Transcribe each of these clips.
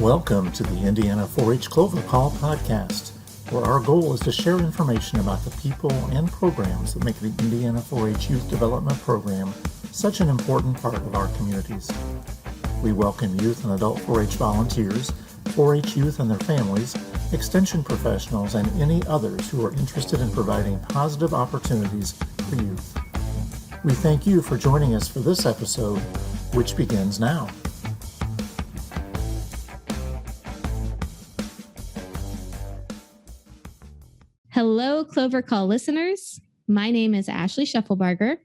Welcome to the Indiana 4-H Clover Call podcast, where our goal is to share information about the people and programs that make the Indiana 4-H Youth Development Program such an important part of our communities. We welcome youth and adult 4-H volunteers, 4-H youth and their families, extension professionals, and any others who are interested in providing positive opportunities for youth. We thank you for joining us for this episode, which begins now. Hello, Clover Call listeners. My name is Ashley Scheffelbarger.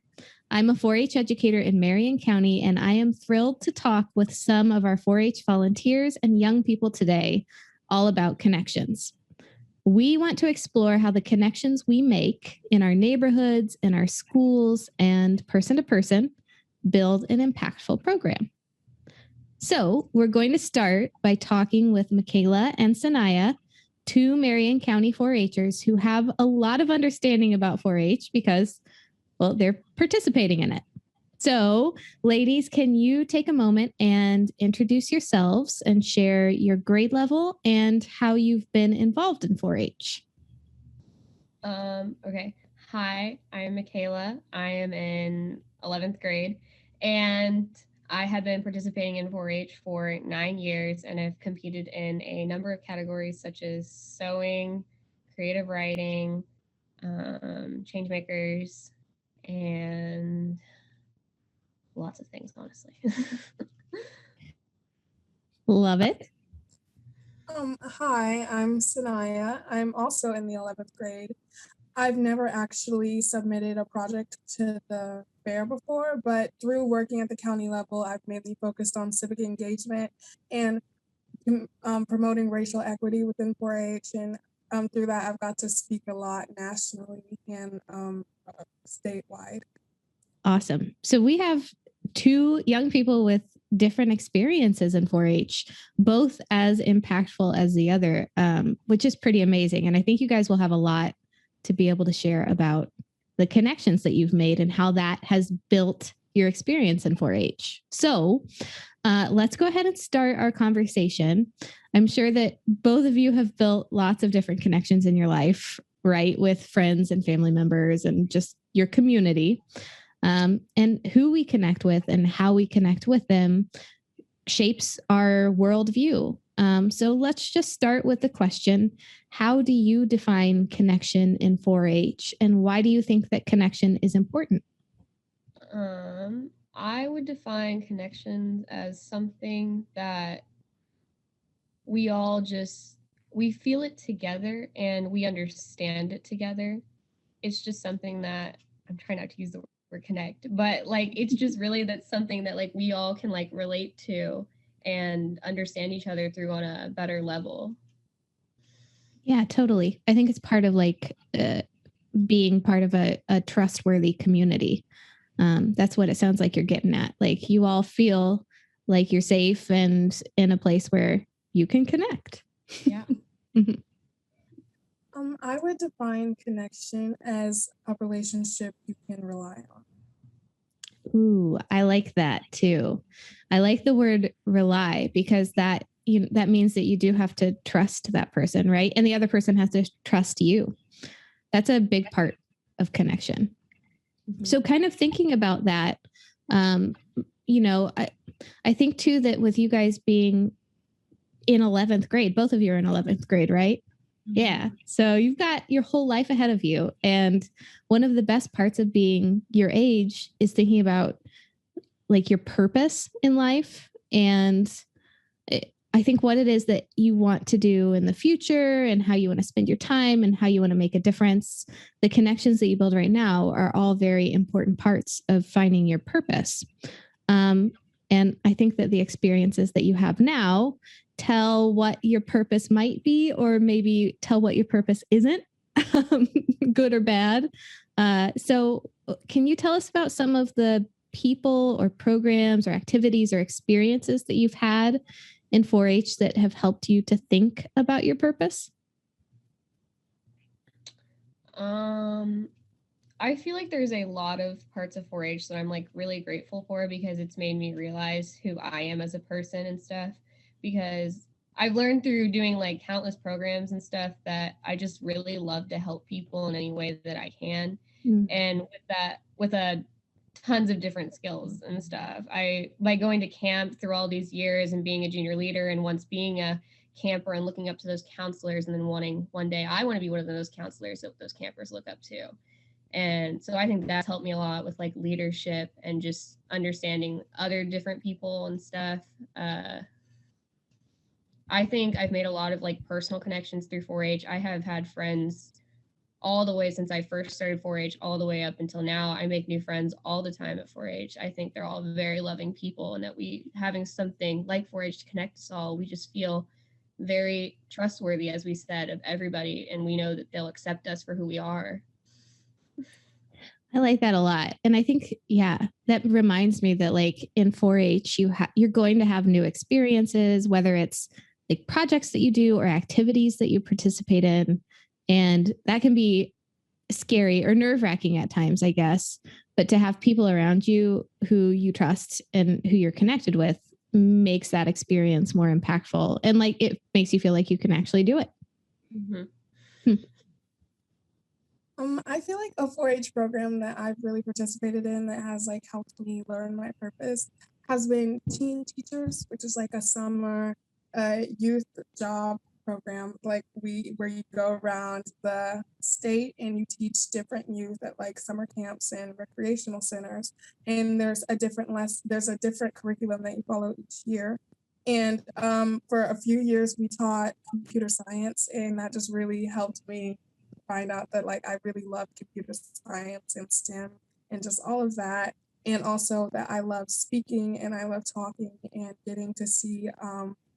I'm a 4-H educator in Marion County, and I am thrilled to talk with some of our 4-H volunteers and young people today all about connections. We want to explore how the connections we make in our neighborhoods, in our schools, and person to person build an impactful program. So we're going to start by talking with Michaela and Sanaya, two Marion County 4-Hers who have a lot of understanding about 4-H because, well, they're participating in it. So, ladies, can you take a moment and introduce yourselves and share your grade level and how you've been involved in 4-H? Okay. Hi, I'm Michaela. I am in 11th grade, and I have been participating in 4-H for 9 years, and I've competed in a number of categories such as sewing, creative writing, change makers, and lots of things, honestly. Love it. Hi, I'm Sanaya. I'm also in the 11th grade. I've never actually submitted a project to the fair before, but through working at the county level, I've mainly focused on civic engagement and promoting racial equity within 4-H. And through that, I've got to speak a lot nationally and statewide. Awesome. So we have two young people with different experiences in 4-H, both as impactful as the other, which is pretty amazing. And I think you guys will have a lot to be able to share about the connections that you've made and how that has built your experience in 4-H. So let's go ahead and start our conversation. I'm sure that both of you have built lots of different connections in your life, right? With friends and family members and just your community. And who we connect with and how we connect with them shapes our worldview. So let's just start with the question, how do you define connection in 4-H, and why do you think that connection is important? I would define connections as something that we all we feel it together and we understand it together. It's just something that, I'm trying not to use the word connect, but it's just really that's something that we all can relate to and understand each other through on a better level. Yeah, totally. I think it's part of being part of a trustworthy community. That's what it sounds like you're getting at. You all feel like you're safe and in a place where you can connect. Yeah. I would define connection as a relationship you can rely on. Ooh, I like that too. I like the word rely because that means that you do have to trust that person, right? And the other person has to trust you. That's a big part of connection. Mm-hmm. So kind of thinking about that, I think too that with you guys being in 11th grade, both of you are in 11th grade, right? Yeah. So you've got your whole life ahead of you. And one of the best parts of being your age is thinking about your purpose in life. And I think what it is that you want to do in the future and how you want to spend your time and how you want to make a difference. The connections that you build right now are all very important parts of finding your purpose. And I think that the experiences that you have now tell what your purpose might be, or maybe tell what your purpose isn't, good or bad. So can you tell us about some of the people or programs or activities or experiences that you've had in 4-H that have helped you to think about your purpose? I feel like there's a lot of parts of 4-H that I'm really grateful for because it's made me realize who I am as a person and stuff. Because I've learned through doing like countless programs and stuff that I just really love to help people in any way that I can. And with that, with a tons of different skills and stuff. By going to camp through all these years and being a junior leader and once being a camper and looking up to those counselors and then wanting one day I want to be one of those counselors that those campers look up to. And so I think that's helped me a lot with like leadership and just understanding other different people and stuff. I think I've made a lot of like personal connections through 4-H. I have had friends all the way since I first started 4-H all the way up until now. I make new friends all the time at 4-H. I think they're all very loving people, and that we having something like 4-H to connect us all, we just feel very trustworthy, as we said, of everybody, and we know that they'll accept us for who we are. I like that a lot. And I think, yeah, that reminds me that like in 4-H, you're going to have new experiences, whether it's like projects that you do or activities that you participate in. And that can be scary or nerve-wracking at times, I guess. But to have people around you who you trust and who you're connected with makes that experience more impactful. And like it makes you feel like you can actually do it. Mm-hmm. I feel like a 4-H program that I've really participated in that has like helped me learn my purpose has been Teen Teachers, which is like a summer youth job program, like where you go around the state and you teach different youth at like summer camps and recreational centers, and there's a different curriculum that you follow each year. And for a few years we taught computer science, and that just really helped me find out that like I really love computer science and STEM and just all of that, and also that I love speaking and I love talking and getting to see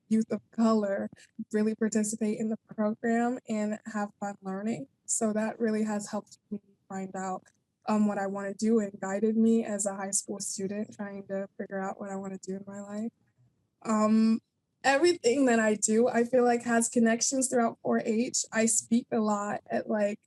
youth of color really participate in the program and have fun learning. So that really has helped me find out what I want to do and guided me as a high school student trying to figure out what I want to do in my life. Everything that I do, I feel like has connections throughout 4-H. I speak a lot at like,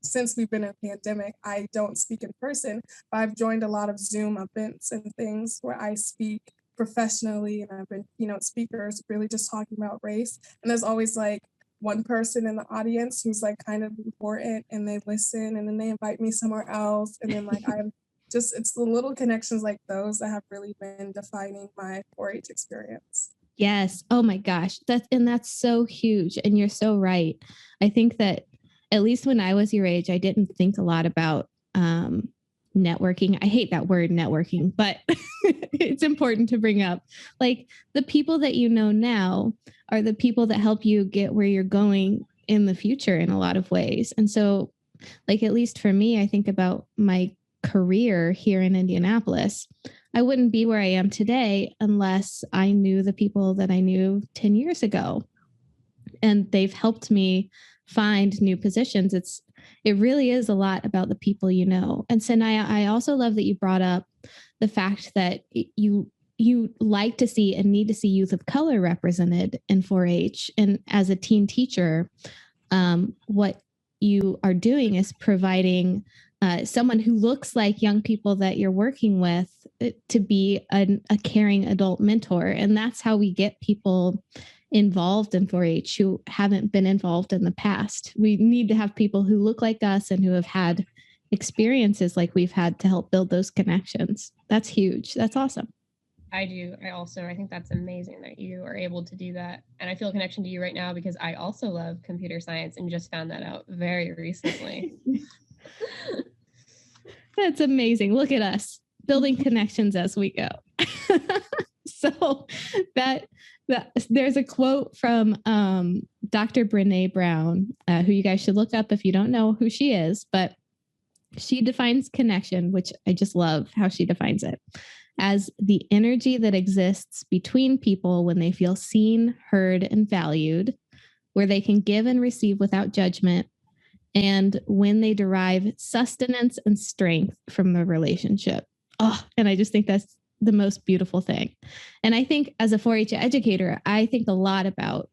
since we've been in a pandemic, I don't speak in person, but I've joined a lot of Zoom events and things where I speak professionally, and I've been keynote speakers really just talking about race. And there's always like one person in the audience who's like kind of important, and they listen and then they invite me somewhere else. And then like it's the little connections like those that have really been defining my 4-H experience. Yes. Oh my gosh. That's so huge. And you're so right. I think that at least when I was your age, I didn't think a lot about networking. I hate that word networking, but it's important to bring up. Like the people that you know now are the people that help you get where you're going in the future in a lot of ways. And so like, at least for me, I think about my career here in Indianapolis. I wouldn't be where I am today unless I knew the people that I knew 10 years ago. And they've helped me find new positions. It really is a lot about the people you know. And Sanaya, I also love that you brought up the fact that you like to see and need to see youth of color represented in 4-H. And as a teen teacher, what you are doing is providing someone who looks like young people that you're working with to be a caring adult mentor. And that's how we get people involved in 4-H who haven't been involved in the past. We need to have people who look like us and who have had experiences like we've had to help build those connections. That's huge. That's awesome. I do. I think that's amazing that you are able to do that. And I feel a connection to you right now because I also love computer science and just found that out very recently. That's amazing. Look at us building connections as we go. So that there's a quote from Dr. Brene Brown, who you guys should look up if you don't know who she is, but she defines connection, which I just love how she defines it, as the energy that exists between people when they feel seen, heard, and valued, where they can give and receive without judgment, and when they derive sustenance and strength from the relationship. Oh, and I just think that's the most beautiful thing. And I think as a 4-H educator, I think a lot about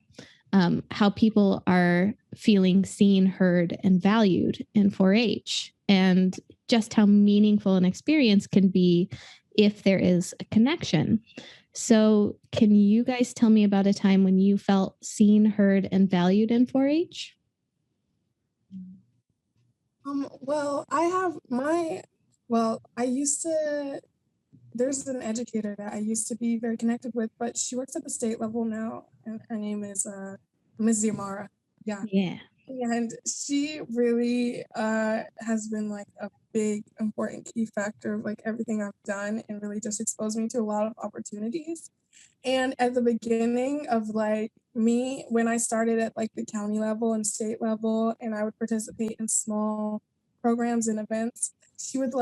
how people are feeling seen, heard, and valued in 4-H, and just how meaningful an experience can be if there is a connection. So, can you guys tell me about a time when you felt seen, heard, and valued in 4-H? Well, I used to, there's an educator that I used to be very connected with, but she works at the state level now, and her name is Ms. Ziamara. Yeah. Yeah. And she really has been like a big, important key factor of like everything I've done and really just exposed me to a lot of opportunities. And at the beginning of like me, when I started at like the county level and state level, and I would participate in small programs and events, she would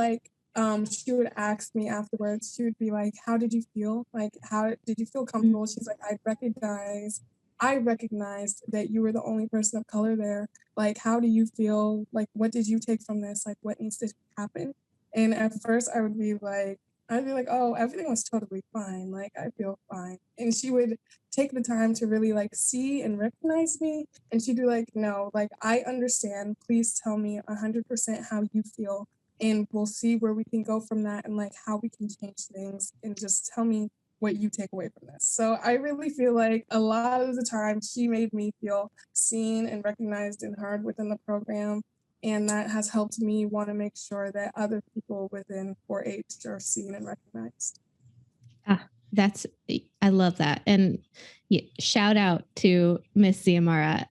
ask me afterwards, she would be like, how did you feel? Like, how did you feel comfortable? She's like, I recognized that you were the only person of color there. Like, how do you feel? Like, what did you take from this? Like, what needs to happen? And at first I'd be like, oh, everything was totally fine. Like, I feel fine. And she would take the time to really like see and recognize me. And she'd be like, no, like, I understand. Please tell me 100% how you feel. And we'll see where we can go from that and like how we can change things. And just tell me what you take away from this. So I really feel like a lot of the time she made me feel seen and recognized and heard within the program. And that has helped me want to make sure that other people within 4-H are seen and recognized. I love that. And shout out to Miss Ziamara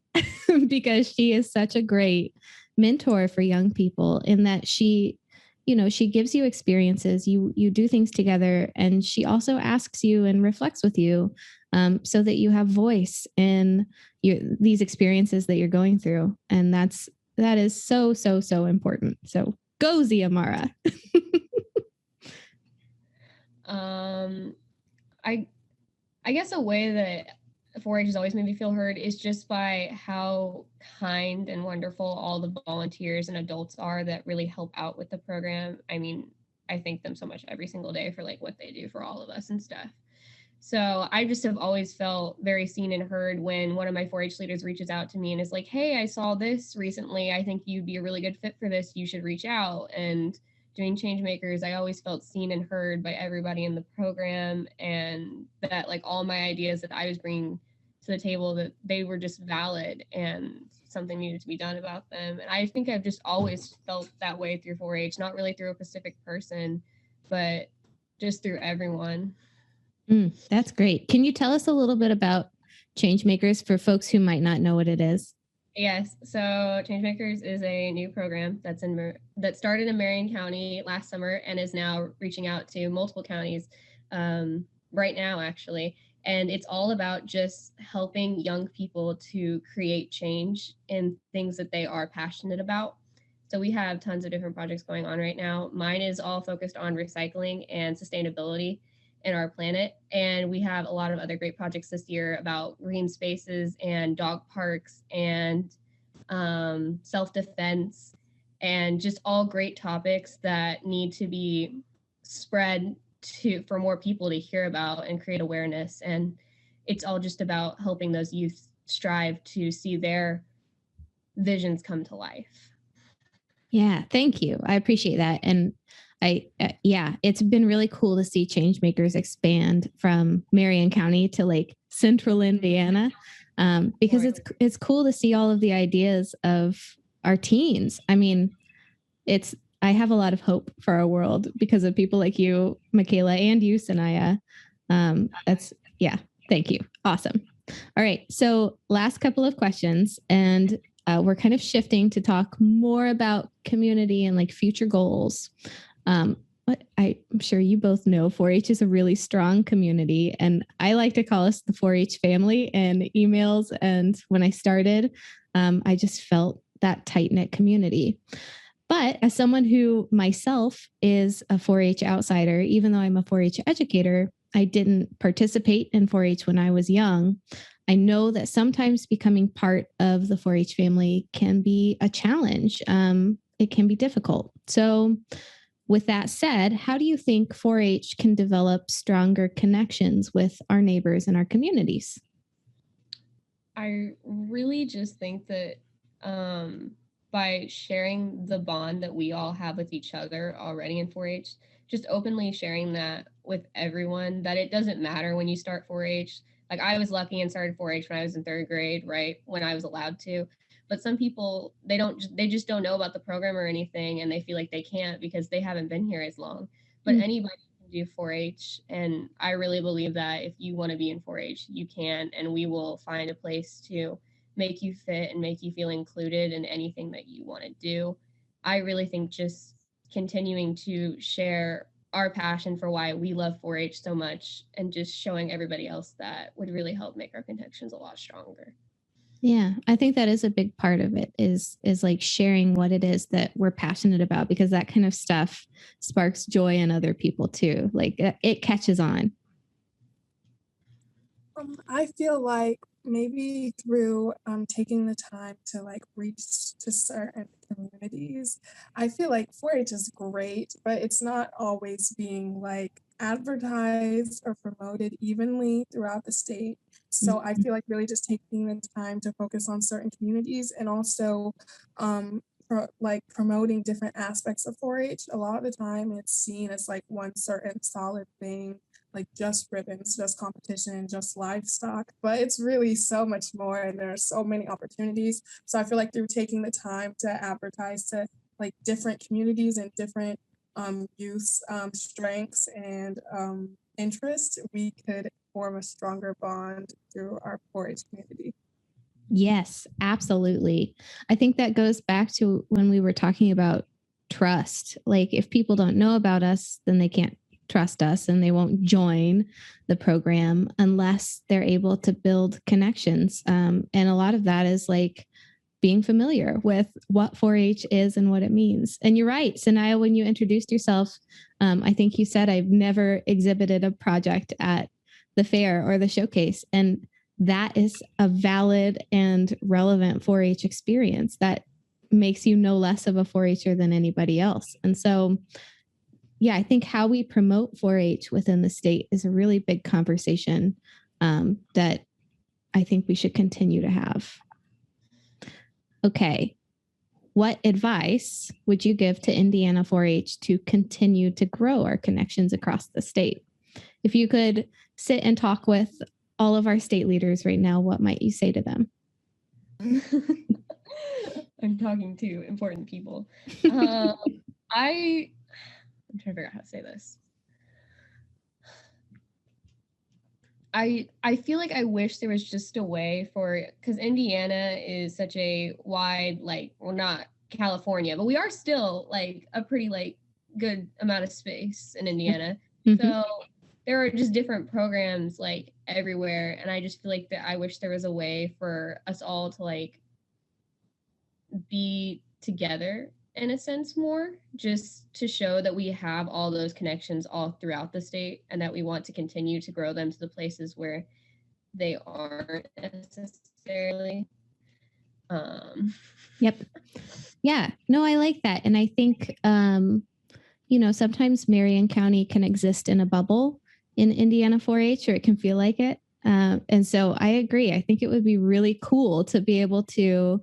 because she is such a great mentor for young people in that she gives you experiences, you do things together, and she also asks you and reflects with you so that you have voice in these experiences that you're going through. And that is so, so, so important. So go Ziamara. I guess a way that 4-H has always made me feel heard is just by how kind and wonderful all the volunteers and adults are that really help out with the program. I mean, I thank them so much every single day for like what they do for all of us and stuff. So I just have always felt very seen and heard when one of my 4-H leaders reaches out to me and is like, hey, I saw this recently. I think you'd be a really good fit for this. You should reach out. And doing change makers, I always felt seen and heard by everybody in the program, and that like all my ideas that I was bringing to the table, that they were just valid and something needed to be done about them. And I think I've just always felt that way through 4-H, not really through a specific person, but just through everyone. That's great. Can you tell us a little bit about Changemakers for folks who might not know what it is? Yes. So Changemakers is a new program that started in Marion County last summer and is now reaching out to multiple counties right now, actually. And it's all about just helping young people to create change in things that they are passionate about. So we have tons of different projects going on right now. Mine is all focused on recycling and sustainability in our planet. And we have a lot of other great projects this year about green spaces and dog parks and self-defense, and just all great topics that need to be spread for more people to hear about and create awareness. And it's all just about helping those youth strive to see their visions come to life. Yeah, thank you. I appreciate that. And it's been really cool to see Changemakers expand from Marion County to like central Indiana, because it's cool to see all of the ideas of our teens. I mean, I have a lot of hope for our world because of people like you, Michaela, and you, Sanaya. Thank you. Awesome. All right. So last couple of questions, and we're kind of shifting to talk more about community and like future goals. But I'm sure you both know 4-H is a really strong community, and I like to call us the 4-H family in emails. And when I started, I just felt that tight-knit community. But as someone who myself is a 4-H outsider, even though I'm a 4-H educator, I didn't participate in 4-H when I was young. I know that sometimes becoming part of the 4-H family can be a challenge. It can be difficult. So with that said, how do you think 4-H can develop stronger connections with our neighbors and our communities? I really just think that by sharing the bond that we all have with each other already in 4-H, just openly sharing that with everyone that it doesn't matter when you start 4-H. Like I was lucky and started 4-H when I was in 3rd grade, right? When I was allowed to. But some people, they just don't know about the program or anything, and they feel like they can't because they haven't been here as long. But anybody can do 4-H, and I really believe that if you want to be in 4-H, you can, and we will find a place to make you fit and make you feel included in anything that you want to do. I really think just continuing to share our passion for why we love 4-H so much and just showing everybody else that would really help make our connections a lot stronger. Yeah, I think that is a big part of it is like sharing what it is that we're passionate about, because that kind of stuff sparks joy in other people too. Like it catches on. I feel like maybe through taking the time to like reach to certain communities, I feel like 4-H is great, but it's not always being like advertised or promoted evenly throughout the state. So I feel like really just taking the time to focus on certain communities and also like promoting different aspects of 4-H. A lot of the time it's seen as like one certain solid thing, like just ribbons, just competition, just livestock, but it's really so much more and there are so many opportunities. So I feel like through taking the time to advertise to like different communities and different youth strengths and interests, we could form a stronger bond through our 4-H community. Yes, absolutely. I think that goes back to when we were talking about trust. Like if people don't know about us, then they can't trust us and they won't join the program unless they're able to build connections. And a lot of that is like being familiar with what 4-H is and what it means. And you're right, Sanaya, when you introduced yourself, I think you said, I've never exhibited a project at the fair or the showcase. And that is a valid and relevant 4-H experience that makes you no less of a 4-H'er than anybody else. And so, yeah, I think how we promote 4-H within the state is a really big conversation that I think we should continue to have. Okay. What advice would you give to Indiana 4-H to continue to grow our connections across the state? If you could sit and talk with all of our state leaders right now, what might you say to them? I'm talking to important people. I'm trying to figure out how to say this. I feel like I wish there was just a way for, because Indiana is such a wide, like, we're not California, but we are still like a pretty like good amount of space in Indiana. So there are just different programs like everywhere, and I just feel like that I wish there was a way for us all to like be together in a sense more, just to show that we have all those connections all throughout the state and that we want to continue to grow them to the places where they aren't necessarily. Yep. Yeah, no, I like that. And I think, sometimes Marion County can exist in a bubble in Indiana 4-H, or it can feel like it. And so I agree. I think it would be really cool to be able to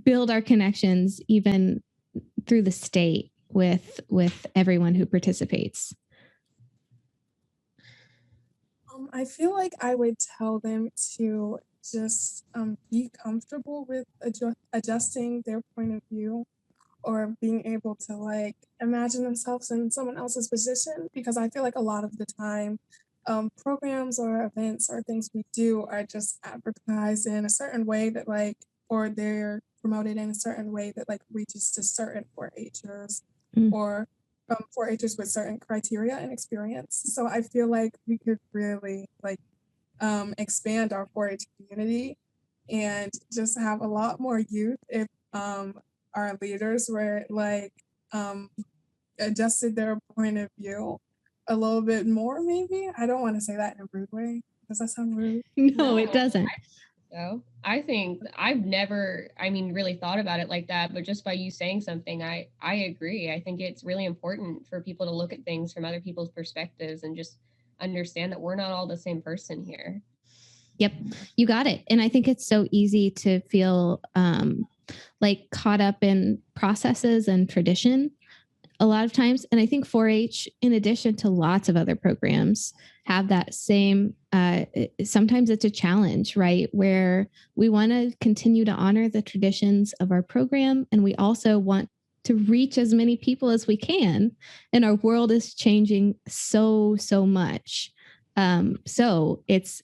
build our connections even through the state with everyone who participates. I feel like I would tell them to just be comfortable with adjusting their point of view or being able to like imagine themselves in someone else's position, because I feel like a lot of the time programs or events or things we do are just advertised in a certain way that like, or they're promoted in a certain way that like reaches to certain 4-Hers or 4-Hers with certain criteria and experience. So I feel like we could really like expand our 4-H community and just have a lot more youth if our leaders were like adjusted their point of view a little bit more, maybe. I don't want to say that in a rude way. Does that sound rude? No, it doesn't. So I think I've never, really thought about it like that, but just by you saying something, I agree. I think it's really important for people to look at things from other people's perspectives and just understand that we're not all the same person here. Yep, you got it. And I think it's so easy to feel like caught up in processes and tradition a lot of times, and I think 4-H, in addition to lots of other programs, have that same, sometimes it's a challenge, right? Where we want to continue to honor the traditions of our program, and we also want to reach as many people as we can. And our world is changing so much. So it's,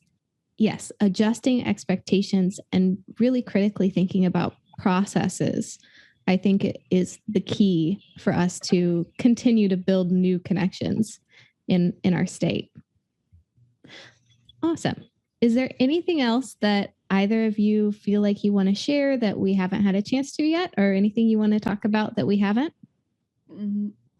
yes, adjusting expectations and really critically thinking about processes, I think it is the key for us to continue to build new connections in our state. Awesome. Is there anything else that either of you feel like you want to share that we haven't had a chance to yet, or anything you want to talk about that we haven't?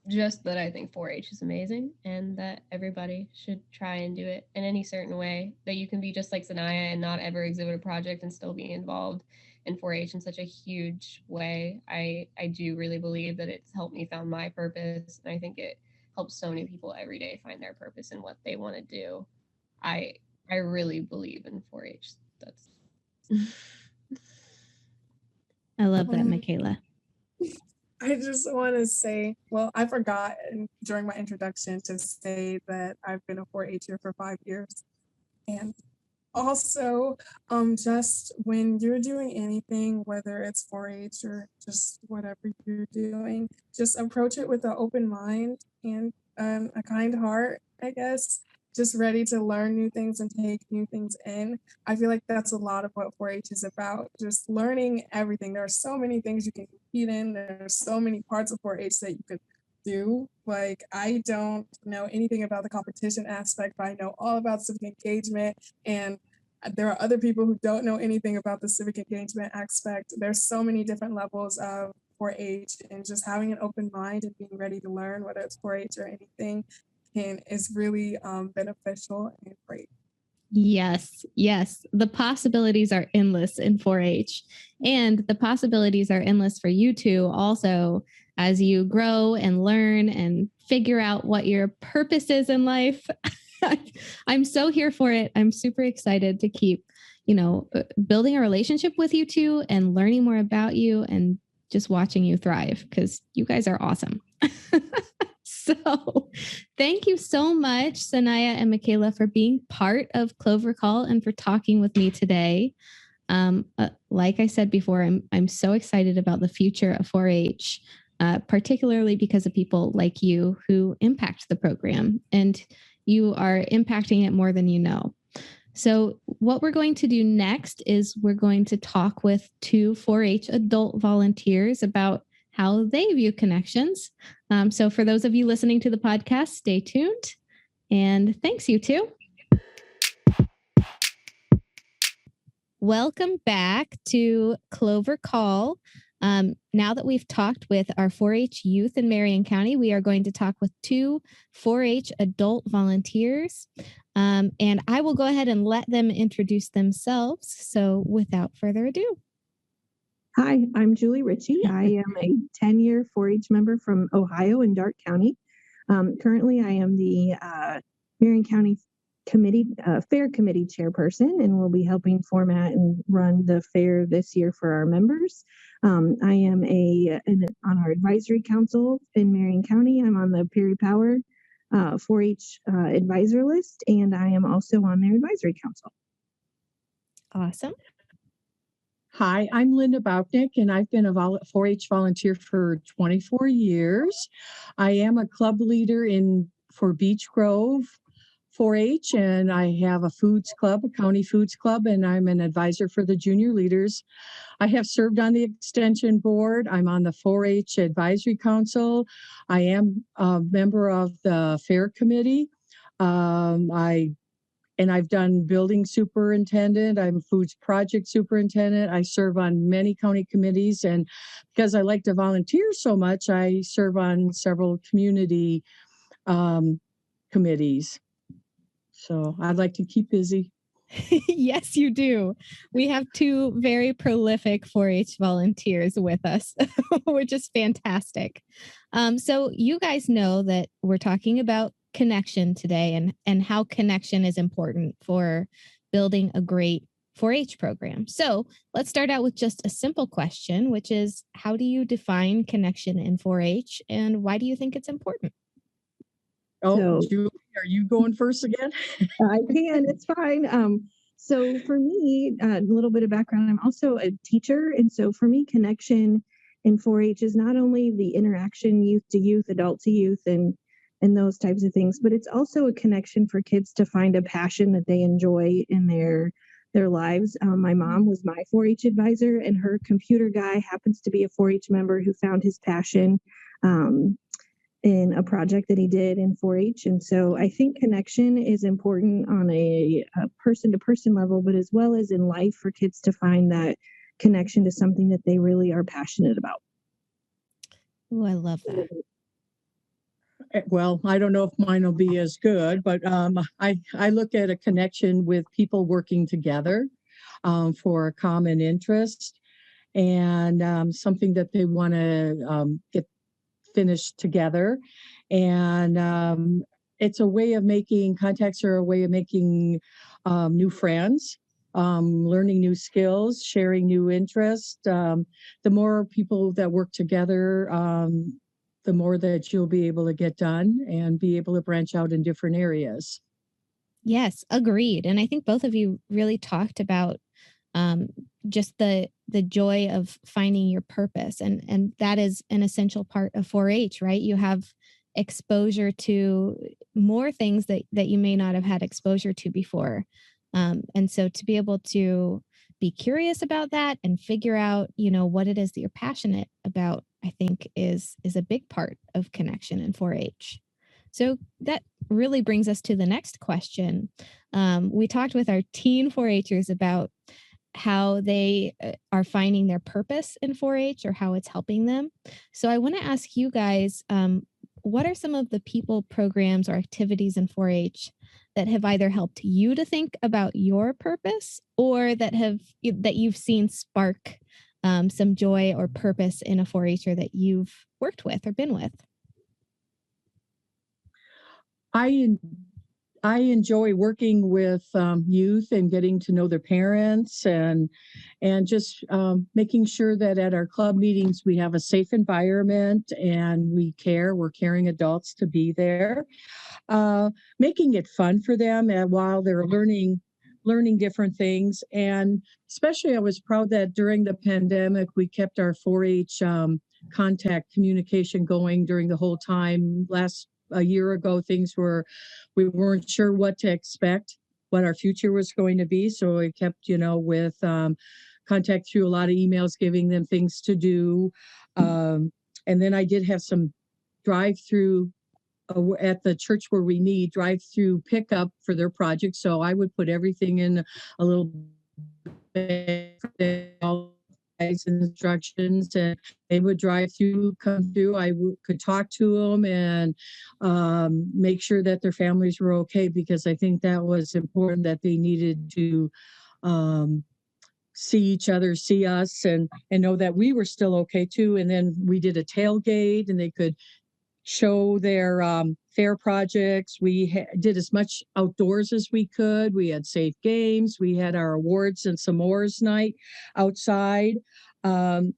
Just that I think 4-H is amazing and that everybody should try and do it in any certain way, that you can be just like Sanaya and not ever exhibit a project and still be involved in 4-H in such a huge way. I do really believe that it's helped me found my purpose, and I think it helps so many people every day find their purpose and what they want to do. I really believe in 4-H. That's I love that, Michaela. I just want to say, well, I forgot during my introduction to say that I've been a 4-H'er for 5 years. And also, just when you're doing anything, whether it's 4-H or just whatever you're doing, just approach it with an open mind and a kind heart, I guess. Just ready to learn new things and take new things in. I feel like that's a lot of what 4-H is about, just learning everything. There are so many things you can compete in. There's so many parts of 4-H that you could do. Like, I don't know anything about the competition aspect, but I know all about civic engagement. And there are other people who don't know anything about the civic engagement aspect. There's so many different levels of 4-H, and just having an open mind and being ready to learn, whether it's 4-H or anything, is really beneficial and great. Yes. The possibilities are endless in 4-H, and the possibilities are endless for you too also, as you grow and learn and figure out what your purpose is in life. I'm so here for it. I'm super excited to keep, building a relationship with you two and learning more about you and just watching you thrive, because you guys are awesome. So thank you so much, Sanaya and Michaela, for being part of Clover Call and for talking with me today. Like I said before, I'm so excited about the future of 4-H, particularly because of people like you who impact the program, and you are impacting it more than you know. So what we're going to do next is we're going to talk with 2 4-H adult volunteers about how they view connections. So for those of you listening to the podcast, stay tuned. And thanks, you two. Welcome back to Clover Call. Now that we've talked with our 4-H youth in Marion County, we are going to talk with 2 4-H adult volunteers. And I will go ahead and let them introduce themselves. So without further ado. Hi, I'm Julie Ritchie. I am a 10-year 4-H member from Ohio in Darke County. Currently, I am the Marion County Fair Committee chairperson, and will be helping format and run the fair this year for our members. I am on our advisory council in Marion County. I'm on the Perry Power 4-H advisor list, and I am also on their advisory council. Awesome. Hi, I'm Linda Bauknick, and I've been a 4-H volunteer for 24 years. I am a club leader for Beech Grove 4-H, and I have a foods club, a county foods club, and I'm an advisor for the junior leaders. I have served on the extension board. I'm on the 4-H advisory council. I am a member of the fair committee. I've done building superintendent. I'm foods project superintendent. I serve on many county committees, and because I like to volunteer so much, I serve on several community committees. So I'd like to keep busy. Yes, you do. We have 2 very prolific 4-H volunteers with us, which is fantastic. So you guys know that we're talking about connection today, and how connection is important for building a great 4-H program. So let's start out with just a simple question, which is, how do you define connection in 4-H, and why do you think it's important? Oh, Julie, are you going first again? I can, it's fine. So for me, a little bit of background, I'm also a teacher. And so for me, connection in 4-H is not only the interaction youth to youth, adult to youth, and those types of things, but it's also a connection for kids to find a passion that they enjoy in their lives. My mom was my 4-H advisor, and her computer guy happens to be a 4-H member who found his passion in a project that he did in 4-H. And so I think connection is important on a person-to-person level, but as well as in life for kids to find that connection to something that they really are passionate about. Oh, I love that. Well, I don't know if mine will be as good, but I look at a connection with people working together for a common interest and something that they want to get finished together. And it's a way of making contacts, or a way of making new friends, learning new skills, sharing new interests. The more people that work together, the more that you'll be able to get done and be able to branch out in different areas. Yes, agreed. And I think both of you really talked about just the joy of finding your purpose, and that is an essential part of 4-H, right? You have exposure to more things that you may not have had exposure to before, and so to be able to be curious about that and figure out, what it is that you're passionate about, I think is a big part of connection in 4-H. So that really brings us to the next question. We talked with our teen 4-Hers about how they are finding their purpose in 4-H, or how it's helping them. So I want to ask you guys, what are some of the people, programs, or activities in 4-H that have either helped you to think about your purpose, or that you've seen spark some joy or purpose in a 4-Her that you've worked with or been with? I enjoy working with youth and getting to know their parents, and just making sure that at our club meetings we have a safe environment and we're caring adults to be there, making it fun for them while they're learning different things. And especially I was proud that during the pandemic we kept our 4-H contact communication going during the whole time. A year ago, we weren't sure what to expect, what our future was going to be. So we kept, with contact through a lot of emails, giving them things to do. And then I did have some drive-through at the church where we meet, drive-through pickup for their project. So I would put everything in a little instructions, and they would drive through, come through. Could talk to them and make sure that their families were okay, because I think that was important, that they needed to see each other, see us, and know that we were still okay too. And then we did a tailgate, and they could show their fair projects. We did as much outdoors as we could. We had safe games. We had our awards and s'mores night outside. And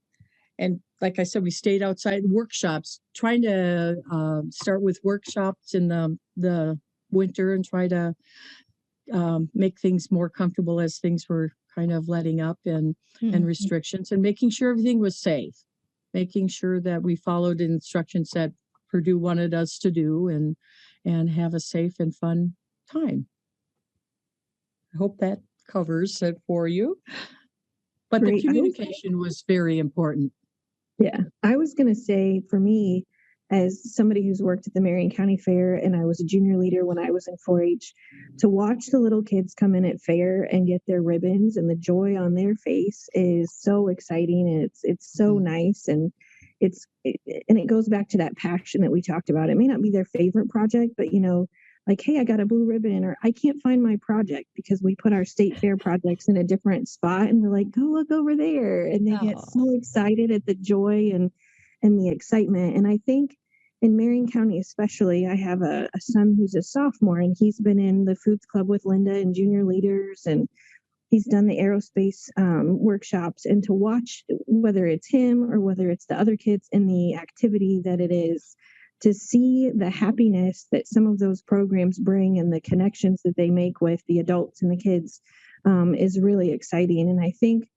like I said, we stayed outside. Workshops, trying to start with workshops in the winter and try to make things more comfortable as things were kind of letting up, and restrictions, and making sure everything was safe, making sure that we followed instructions that Purdue wanted us to do, and have a safe and fun time. I hope that covers it for you. But Great. The communication was very important. Yeah, I was going to say, for me, as somebody who's worked at the Marion County Fair, and I was a junior leader when I was in 4-H, to watch the little kids come in at fair and get their ribbons and the joy on their face is so exciting, and it's so nice, and it goes back to that passion that we talked about. It may not be their favorite project, but like, hey, I got a blue ribbon, or I can't find my project, because we put our state fair projects in a different spot, and we're like, go look over there, and they get so excited at the joy and the excitement. And I think in Marion County especially, I have a son who's a sophomore, and he's been in the Foods Club with Linda and junior leaders, and he's done the aerospace workshops, and to watch whether it's him or whether it's the other kids in the activity that it is, to see the happiness that some of those programs bring and the connections that they make with the adults and the kids is really exciting. And I think,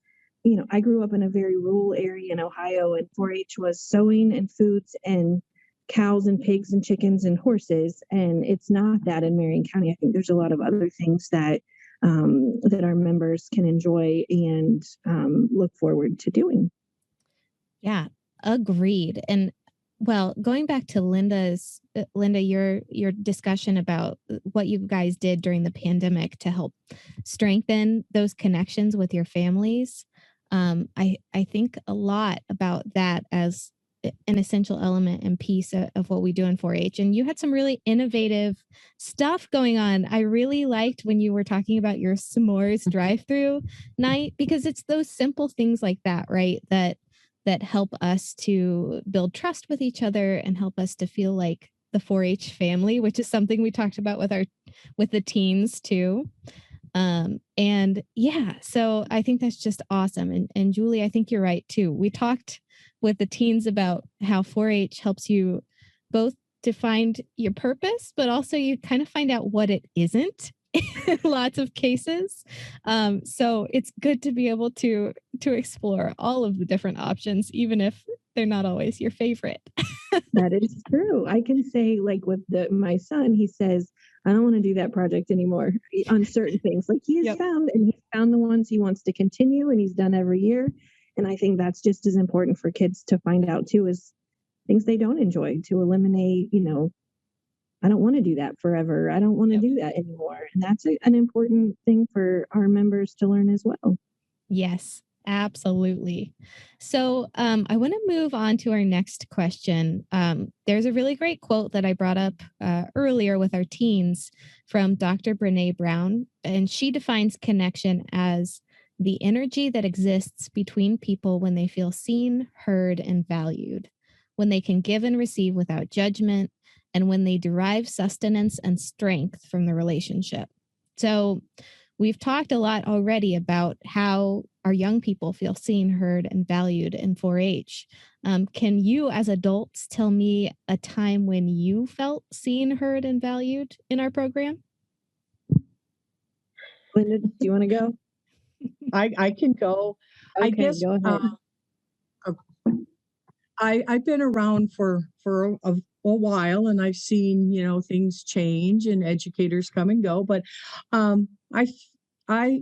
I grew up in a very rural area in Ohio, and 4-H was sewing and foods and cows and pigs and chickens and horses. And it's not that in Marion County. I think there's a lot of other things that that our members can enjoy and look forward to doing. Yeah, agreed. And well, going back to Linda, your discussion about what you guys did during the pandemic to help strengthen those connections with your families. I think a lot about that as an essential element and piece of what we do in 4-H. And you had some really innovative stuff going on. I really liked when you were talking about your s'mores drive-through night, because it's those simple things like that, right? That help us to build trust with each other and help us to feel like the 4-H family, which is something we talked about with the teens too. And yeah, so I think that's just awesome. And Julie, I think you're right too. We talked with the teens about how 4-H helps you both to find your purpose, but also you kind of find out what it isn't in lots of cases. So it's good to be able to explore all of the different options, even if they're not always your favorite. That is true. I can say, like with my son, he says, I don't want to do that project anymore on certain things. Like he has found the ones he wants to continue, and he's done every year. And I think that's just as important for kids to find out too, as things they don't enjoy, to eliminate, I don't want to do that forever. I don't want to do that anymore. And that's an important thing for our members to learn as well. Yes, absolutely. So I want to move on to our next question. There's a really great quote that I brought up earlier with our teens from Dr. Brene Brown, and she defines connection as the energy that exists between people when they feel seen, heard, and valued, when they can give and receive without judgment, and when they derive sustenance and strength from the relationship. So we've talked a lot already about how our young people feel seen, heard, and valued in 4-H. Can you, as adults, tell me a time when you felt seen, heard, and valued in our program? Linda, do you want to go? I can go. Okay, I guess go ahead. I've been around for a while, and I've seen, things change and educators come and go. But I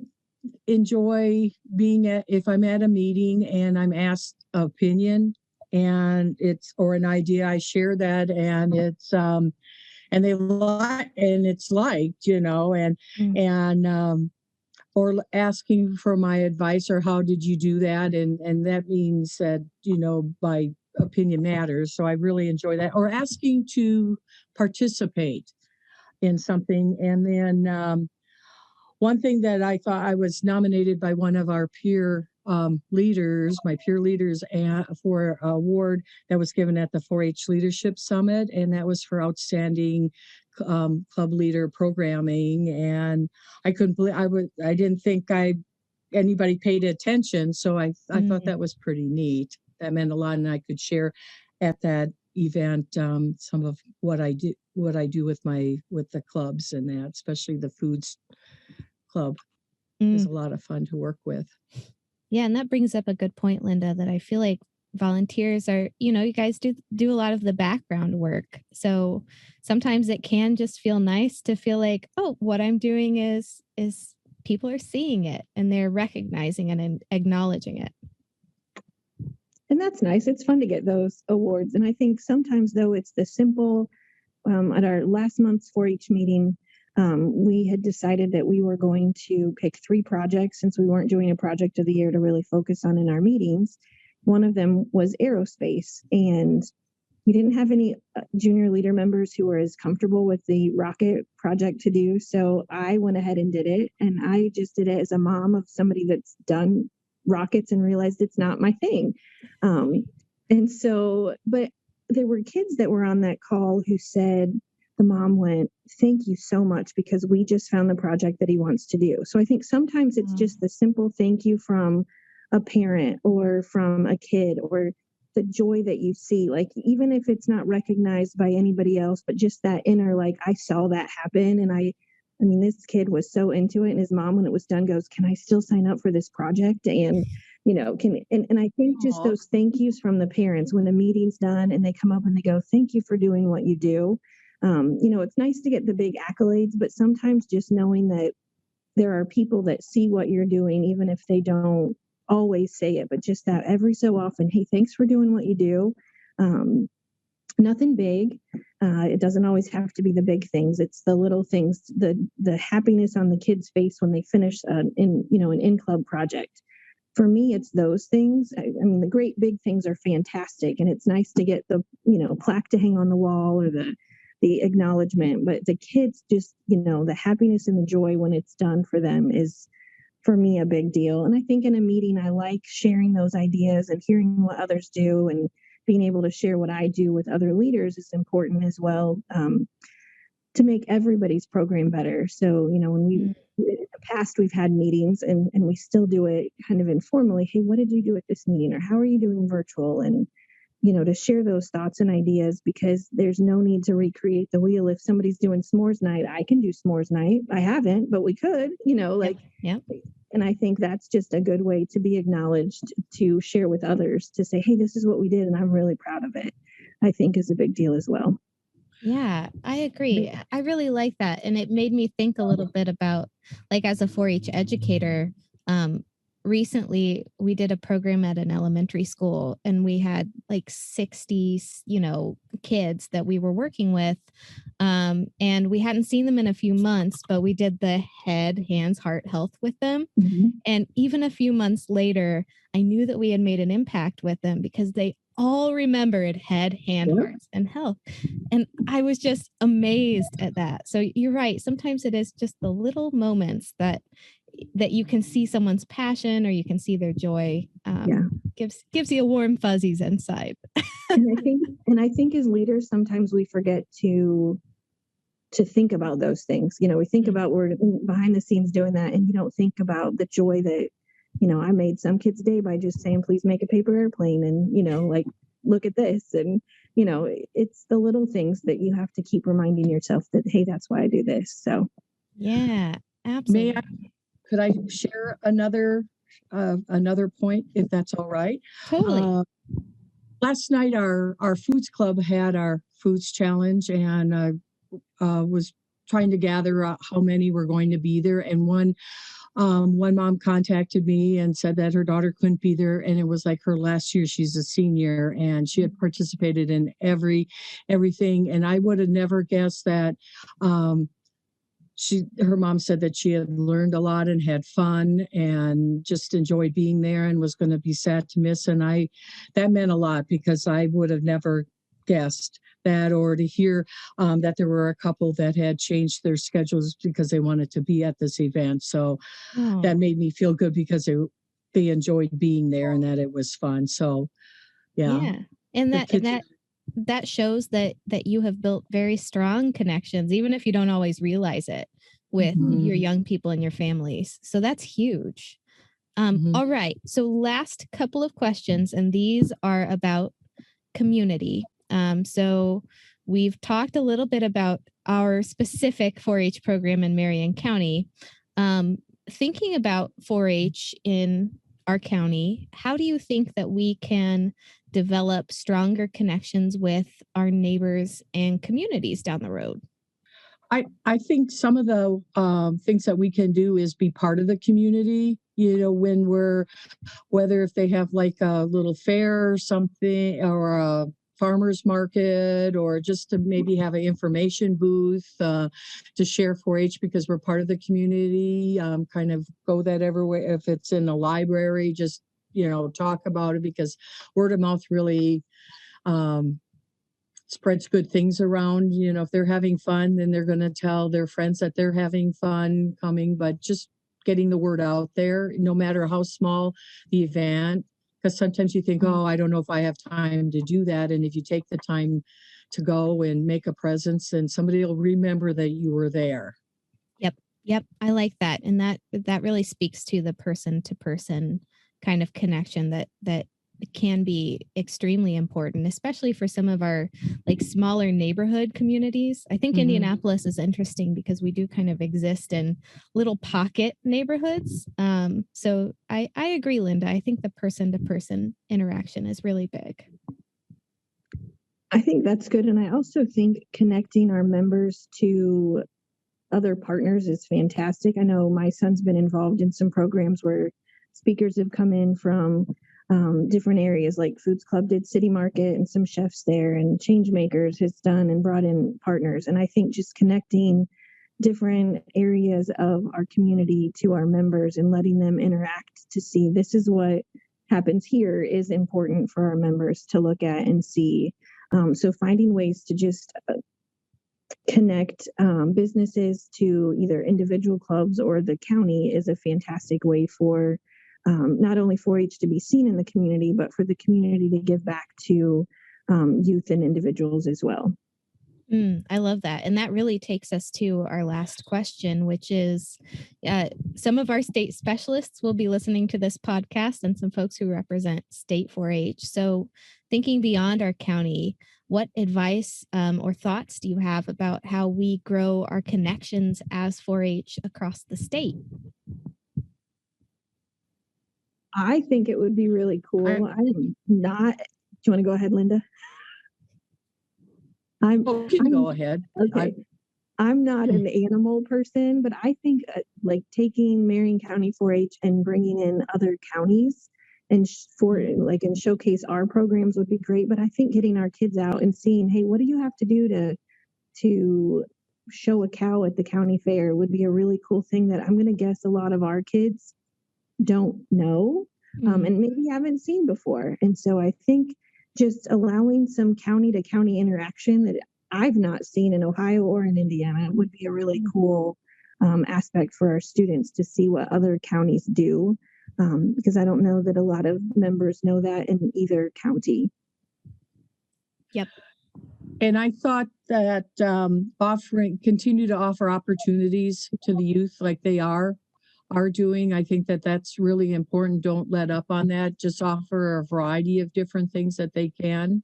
enjoy being if I'm at a meeting and I'm asked opinion and or an idea, I share that, and it's and they like, and it's liked, and or asking for my advice, or how did you do that? And that means that, my opinion matters. So I really enjoy that. Or asking to participate in something. And then one thing that I thought, I was nominated by one of our peer leaders for an award that was given at the 4-H Leadership Summit, and that was for outstanding club leader programming. And I couldn't believe I didn't think anybody paid attention, so I thought that was pretty neat. That meant a lot, and I could share at that event some of what I do with the clubs, and that, especially the foods club, is a lot of fun to work with. Yeah, and that brings up a good point, Linda, that I feel like volunteers are, you guys do a lot of the background work. So sometimes it can just feel nice to feel like, oh, what I'm doing is people are seeing it and they're recognizing it and acknowledging it. And that's nice. It's fun to get those awards. And I think sometimes, though, it's the simple, at our last month's 4-H meeting, we had decided that we were going to pick 3 projects, since we weren't doing a project of the year to really focus on in our meetings. One of them was aerospace, and we didn't have any junior leader members who were as comfortable with the rocket project to do. So I went ahead and did it. And I just did it as a mom of somebody that's done rockets and realized it's not my thing. And so, but there were kids that were on that call who said, the mom went, "Thank you so much, because we just found the project that he wants to do." So I think sometimes it's just the simple thank you from a parent or from a kid, or the joy that you see, like, even if it's not recognized by anybody else, but just that inner, like, I saw that happen. And I mean, this kid was so into it, and his mom, when it was done, goes, "Can I still sign up for this project?" And, and I think just Aw. those thank yous from the parents when the meeting's done and they come up and they go, "Thank you for doing what you do." It's nice to get the big accolades, but sometimes just knowing that there are people that see what you're doing, even if they don't always say it, but just that every so often, "Hey, thanks for doing what you do." Um, Nothing big. It doesn't always have to be the big things. It's the little things, the happiness on the kid's face when they finish an in club project. For me, it's those things. I mean, the great big things are fantastic, and it's nice to get the plaque to hang on the wall, or the acknowledgement. But the kids, just the happiness and the joy when it's done for them is, for me, a big deal. And I think in a meeting, I like sharing those ideas and hearing what others do, and being able to share what I do with other leaders is important as well, to make everybody's program better. So, when in the past, we've had meetings, and we still do it kind of informally. "Hey, what did you do at this meeting?" Or, "How are you doing virtual?" And, to share those thoughts and ideas, because there's no need to recreate the wheel. If somebody's doing s'mores night, I can do s'mores night. I haven't, but we could, like, Yep. and I think that's just a good way to be acknowledged, to share with others, to say, "Hey, this is what we did, and I'm really proud of it," I think is a big deal as well. Yeah, I agree. I really like that. And it made me think a little bit about, like, as a 4-H educator, um, recently we did a program at an elementary school, and we had like 60, kids that we were working with. And we hadn't seen them in a few months, but we did the head, hands, heart, health with them. Mm-hmm. And even a few months later, I knew that we had made an impact with them, because they all remembered head, hand, Yep. hearts, and health. And I was just amazed at that. So you're right. Sometimes it is just the little moments that you can see someone's passion, or you can see their joy. Yeah. Gives you a warm fuzzies inside. And I think as leaders, sometimes we forget to think about those things. We think about we're behind the scenes doing that, and you don't think about the joy that, I made some kid's day by just saying, "Please make a paper airplane," and, like, look at this. And, it's the little things that you have to keep reminding yourself that, hey, that's why I do this. So, Yeah, May absolutely. I, could I share another point, if that's all right? Totally. Last night, our foods club had our foods challenge, and was trying to gather out how many were going to be there. And one mom contacted me and said that her daughter couldn't be there, and it was like her last year. She's a senior, and she had participated in everything. And I would have never guessed that. Her mom said that she had learned a lot and had fun and just enjoyed being there, and was going to be sad to miss. And that meant a lot, because I would have never guessed that, or to hear that there were a couple that had changed their schedules because they wanted to be at this event. So that made me feel good, because they enjoyed being there and that it was fun. So yeah. And that shows that you have built very strong connections, even if you don't always realize it, with your young people and your families. So that's huge. All right. So last couple of questions, and these are about community. So we've talked a little bit about our specific 4-H program in Marion County. Thinking about 4-H in our county, how do you think that we can develop stronger connections with our neighbors and communities down the road? I think some of the things that we can do is be part of the community, when whether if they have like a little fair or something, or a farmer's market, or just to maybe have an information booth to share 4-H, because we're part of the community. Kind of go that everywhere. If it's in a library, just, talk about it, because word of mouth really spreads good things around. If they're having fun, then they're going to tell their friends that they're having fun coming. But just getting the word out there, no matter how small the event, because sometimes you think, oh, I don't know if I have time to do that. And if you take the time to go and make a presence, and somebody will remember that you were there. Yep. I like that. And that really speaks to the person to person kind of connection that can be extremely important, especially for some of our like smaller neighborhood communities. I think Indianapolis is interesting because we do kind of exist in little pocket neighborhoods. So I agree, Linda. I think the person to person interaction is really big. I think that's good. And I also think connecting our members to other partners is fantastic. I know my son's been involved in some programs where speakers have come in from different areas, like Foods Club did City Market and some chefs there, and Changemakers has done and brought in partners. And I think just connecting different areas of our community to our members and letting them interact to see this is what happens here is important for our members to look at and see. So finding ways to just connect businesses to either individual clubs or the county is a fantastic way for not only 4-H to be seen in the community, but for the community to give back to youth and individuals as well. I love that. And that really takes us to our last question, which is some of our state specialists will be listening to this podcast and some folks who represent state 4-H. So thinking beyond our county, what advice or thoughts do you have about how we grow our connections as 4-H across the state? I think it would be really cool. I'm not, do you want to go ahead, Linda? You can go ahead. Okay. I'm not an animal person, but I think like taking Marion County 4-H and bringing in other counties and and showcase our programs would be great. But I think getting our kids out and seeing, hey, what do you have to do to show a cow at the county fair would be a really cool thing that I'm going to guess a lot of our kids don't know and maybe haven't seen before. And so I think just allowing some county to county interaction that I've not seen in Ohio or in Indiana would be a really cool aspect for our students to see what other counties do, because I don't know that a lot of members know that in either county. Yep. And I thought that continue to offer opportunities to the youth like they are doing. I think that that's really important. Don't let up on that. Just offer a variety of different things that they can.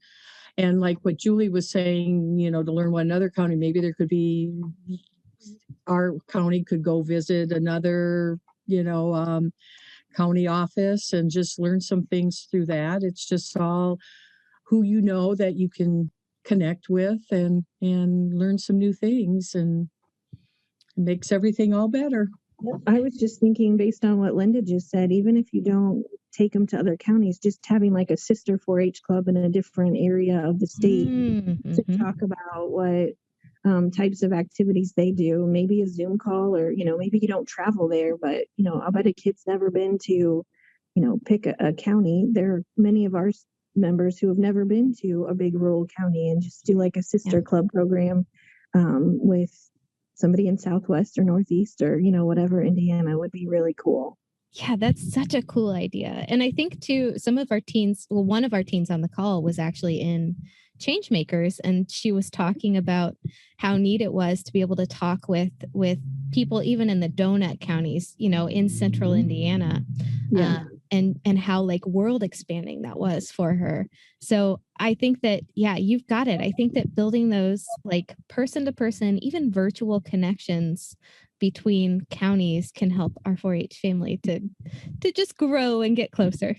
And like what Julie was saying, to learn what another county, maybe there could be, our county could go visit another, county office and just learn some things through that. It's just all who that you can connect with and learn some new things, and it makes everything all better. I was just thinking, based on what Linda just said, even if you don't take them to other counties, just having like a sister 4-H club in a different area of the state to talk about what types of activities they do, maybe a Zoom call, or, maybe you don't travel there, but, I bet a kid's never been to, pick a county. There are many of our members who have never been to a big rural county, and just do like a sister club program with somebody in Southwest or Northeast or, whatever Indiana would be really cool. Yeah, that's such a cool idea. And I think too, some of our teens, one of our teens on the call was actually in Changemakers, and she was talking about how neat it was to be able to talk with people even in the donut counties, in central Indiana. Yeah. And how like world expanding that was for her. So I think that, you've got it. I think that building those like person to person, even virtual connections between counties can help our 4-H family to just grow and get closer.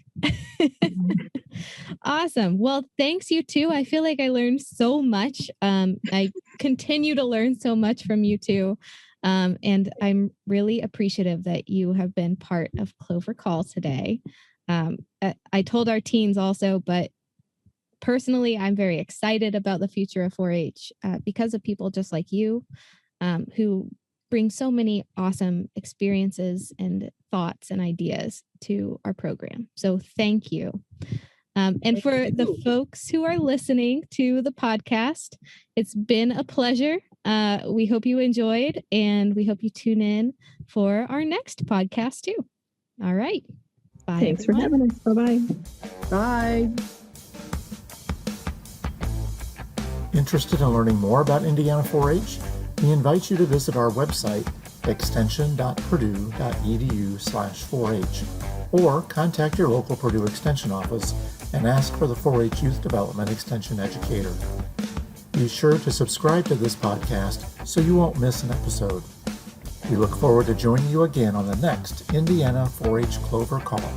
Awesome. Well, thanks you too. I feel like I learned so much. I continue to learn so much from you too. And I'm really appreciative that you have been part of Clover Call today. I told our teens also, but personally, I'm very excited about the future of 4-H because of people just like you who bring so many awesome experiences and thoughts and ideas to our program. So thank you. And for the folks who are listening to the podcast, it's been a pleasure. We hope you enjoyed, and we hope you tune in for our next podcast too. All right. Bye. Thanks for having us. Bye-bye. Bye. Interested in learning more about Indiana 4-H? We invite you to visit our website, extension.purdue.edu/4H, or contact your local Purdue Extension office and ask for the 4-H Youth Development Extension educator. Be sure to subscribe to this podcast so you won't miss an episode. We look forward to joining you again on the next Indiana 4-H Clover Call.